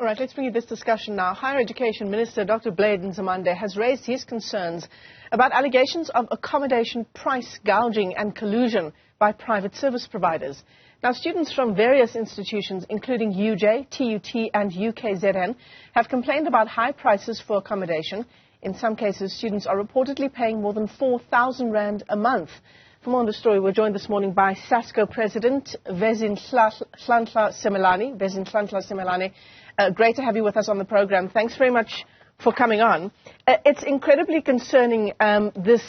All right, let's bring you this discussion now. Higher Education Minister Dr. Nzimande has raised his concerns about allegations of accommodation price gouging and collusion by private service providers. Now, students from various institutions, including UJ, TUT and UKZN, have complained about high prices for accommodation. In some cases, students are reportedly paying more than 4,000 Rand a month. For more on the story, we're joined this morning by SASCO President Vezinhlanhla Simelane. Great to have you with us on the program. Thanks very much for coming on. It's incredibly concerning, this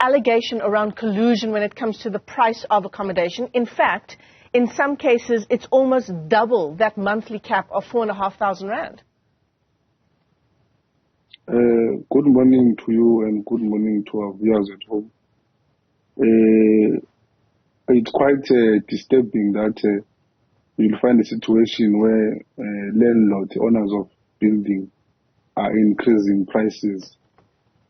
allegation around collusion when it comes to the price of accommodation. In fact, in some cases, it's almost double that monthly cap of 4,500 Rand. Good morning to you and good morning to our viewers at home. It's quite disturbing that you'll find a situation where landlords, owners of buildings, are increasing prices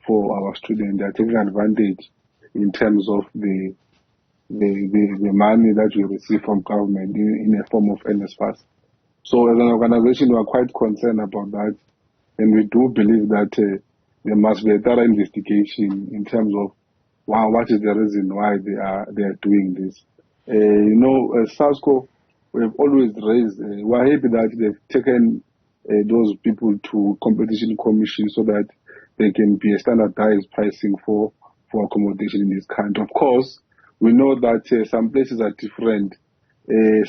for our students. They are taking advantage in terms of the money that we receive from government in a form of NSFAS. So as an organization, we are quite concerned about that, and we do believe that there must be a thorough investigation in terms of what is the reason why they are doing this. SASCO, we have always raised, we are happy that they've taken those people to competition commission so that there can be a standardized pricing for accommodation in this country. Of course, we know that some places are different.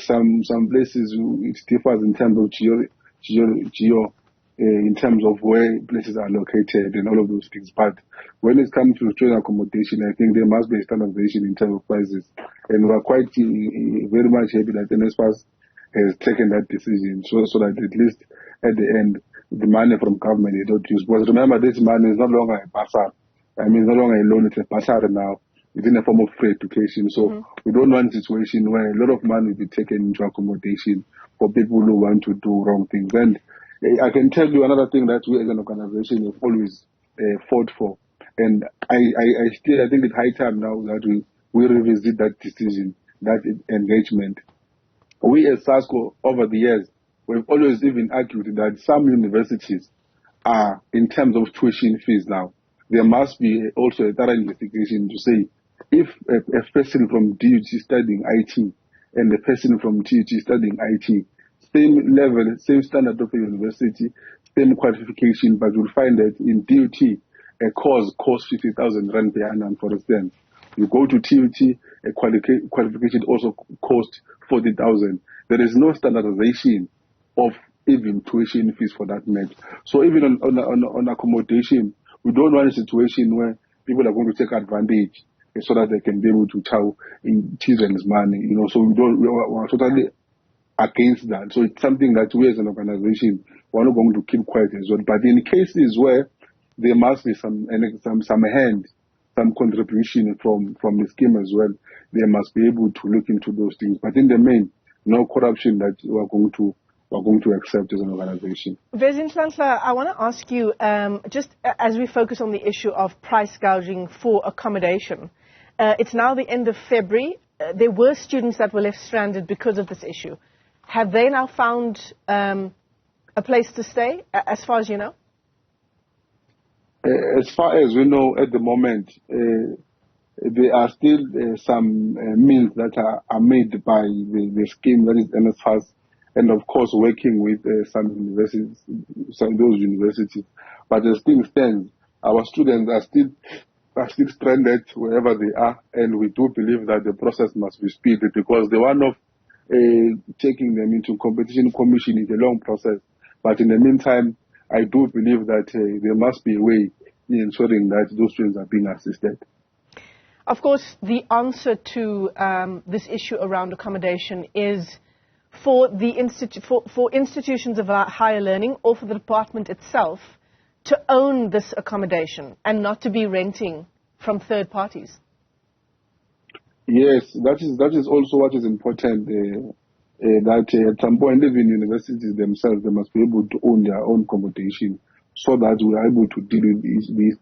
Some places it differs in terms of geo in terms of where places are located and all of those things. But when it comes to student accommodation, I think there must be a standardization in terms of prices. And we are quite very much happy that NSFAS has taken that decision so that at least at the end, the money from government is not used. Because remember, this money is no longer a bursar. I mean, it's no longer a loan, it's a bursar now. It's in a form of free education. So we don't want a situation where a lot of money will be taken into accommodation for people who want to do wrong things. And I can tell you another thing that we as an organization have always fought for. And I think it's high time now that we revisit that decision, that engagement. We as SASCO, over the years, we've always even argued that some universities are, in terms of tuition fees now, there must be also a thorough investigation to say if a person from DUT studying IT and a person from TUT studying IT, same level, same standard of a university, same qualification, but you'll find that in DUT, a course costs 50,000 Rand per annum, for instance. You go to TUT, a qualification also costs 40,000. There is no standardization of even tuition fees for that matter. So even on accommodation, we don't want a situation where people are going to take advantage so that they can be able to chow in children's money, so we are totally against that. So it's something that we as an organization, we're not going to keep quiet as well. But in cases where there must be some contribution from the scheme as well, they must be able to look into those things. But in the main, no corruption that we are going to accept as an organization. Vezinhlanhla, I want to ask you, just as we focus on the issue of price gouging for accommodation, it's now the end of February. There were students that were left stranded because of this issue. Have they now found a place to stay, as far as you know? As far as we know at the moment, there are still some means that are made by the scheme that is NSFAS, and of course working with some universities, those universities. But as things stand, our students are still stranded wherever they are, and we do believe that the process must be speeded, because the one of taking them into competition commission is a long process. But in the meantime, I do believe that there must be a way in ensuring that those students are being assisted. Of course, the answer to this issue around accommodation is for institutions of higher learning or for the department itself to own this accommodation and not to be renting from third parties. Yes, that is also what is important, that at some point, even universities themselves, they must be able to own their own accommodation so that we are able to deal with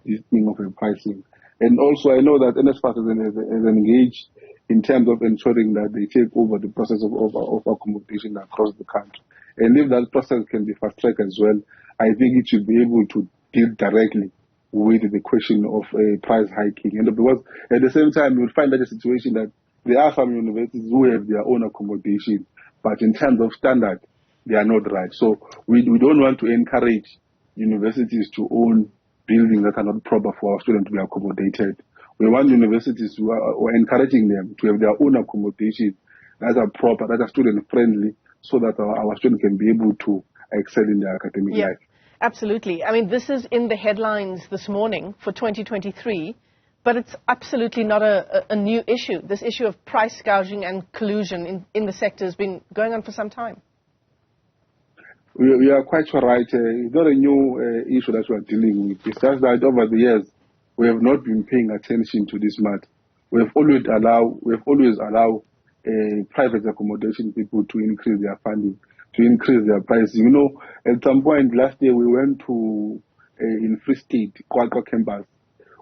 this thing of pricing. And also, I know that NSFAS is engaged in terms of ensuring that they take over the process of accommodation across the country. And if that process can be fast-tracked as well, I think it should be able to deal directly with the question of price hiking. And because at the same time, you'll find that a situation that there are some universities who have their own accommodation, but in terms of standard, they are not right. So we don't want to encourage universities to own buildings that are not proper for our students to be accommodated. We want universities to are encouraging them to have their own accommodation that are proper, that are student-friendly, so that our students can be able to excel in their academic life. Absolutely. I mean, this is in the headlines this morning for 2023, but it's absolutely not a new issue. This issue of price gouging and collusion in the sector has been going on for some time. We are quite right. It's not a new issue that we are dealing with. It's just that over the years, we have not been paying attention to this matter. We have always allowed private accommodation people to increase their funding, to increase their prices. You know, at some point last year, we went to in Free State, Kwakwa campus.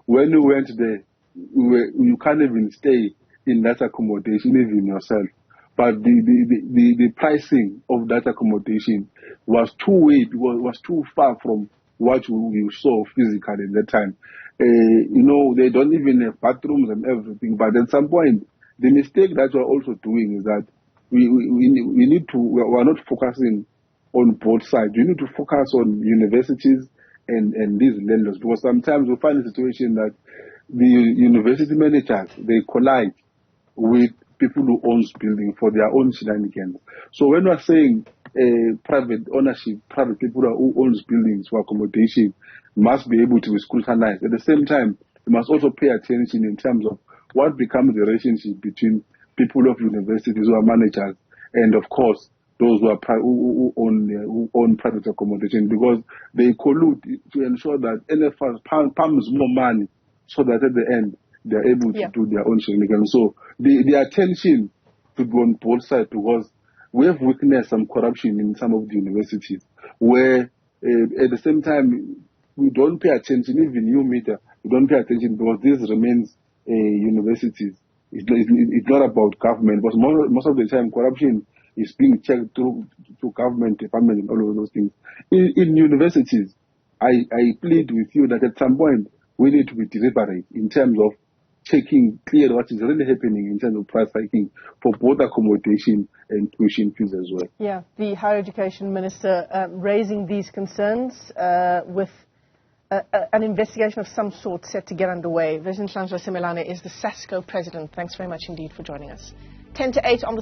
When we went there, you can't even stay in that accommodation, even yourself. But the pricing of that accommodation was was too far from what we saw physically at that time. You know, they don't even have bathrooms and everything. But at some point, the mistake that we're also doing is that we are not focusing on both sides. We need to focus on universities and these landlords, because sometimes we find a situation that the university managers, they collide with people who owns buildings for their own shenanigans. So when we're saying private ownership, private people who owns buildings for accommodation must be able to be scrutinized. At the same time, we must also pay attention in terms of what becomes the relationship between people of universities who are managers and, of course, those who own private accommodation, because they collude to ensure that NFS pumps more money so that at the end they're able to do their own shenanigans. So the attention to be on both sides, because we have witnessed some corruption in some of the universities where at the same time we don't pay attention, even new media, we don't pay attention, because this remains universities. It's not about government, but most of the time corruption is being checked through government department and all of those things. In universities, I plead with you that at some point we need to be deliberate in terms of checking clear what is really happening in terms of price hiking for both accommodation and tuition fees as well. Yeah, the Higher Education Minister raising these concerns with an investigation of some sort set to get underway. Vezinhlanhla Simelane is the SASCO President. Thanks very much indeed for joining us. 10 to 8 on the